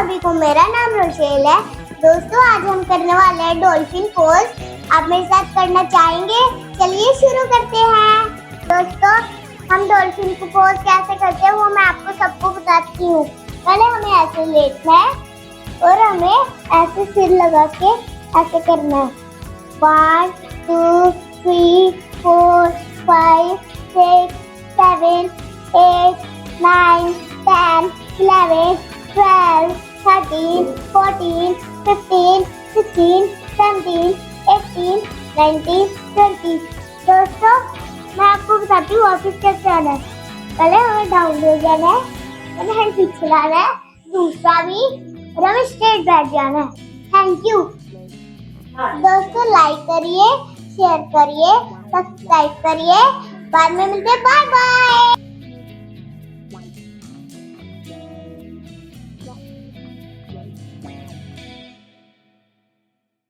सभी को, मेरा नाम रोशेल है। दोस्तों आज हम करने वाले हैं डॉल्फिन पोज। आप मेरे साथ करना चाहेंगे? चलिए शुरू करते हैं। दोस्तों हम डॉल्फिन को पोज कैसे करते हैं वो मैं आपको सबको बताती हूँ। पहले हमें ऐसे लेटना है और हमें ऐसे सिर लगा के ऐसे करना है। 1 2 3 4 5 6 7 8 9 10 11 12 13 14 15 16 17 18 19 20। दोस्तों मैं आपको बताती हूँ वापिस कैसे आना है। पहले हमें डाउन ले जाना है, हमें हैंड पीछे लाना है, दूसरा भी, और हमें स्ट्रेट बैठ जाना है। Thank you. दोस्तों लाइक करिए, शेयर करिए, सब्सक्राइब करिए। बाद में मिलते हैं। Bye bye.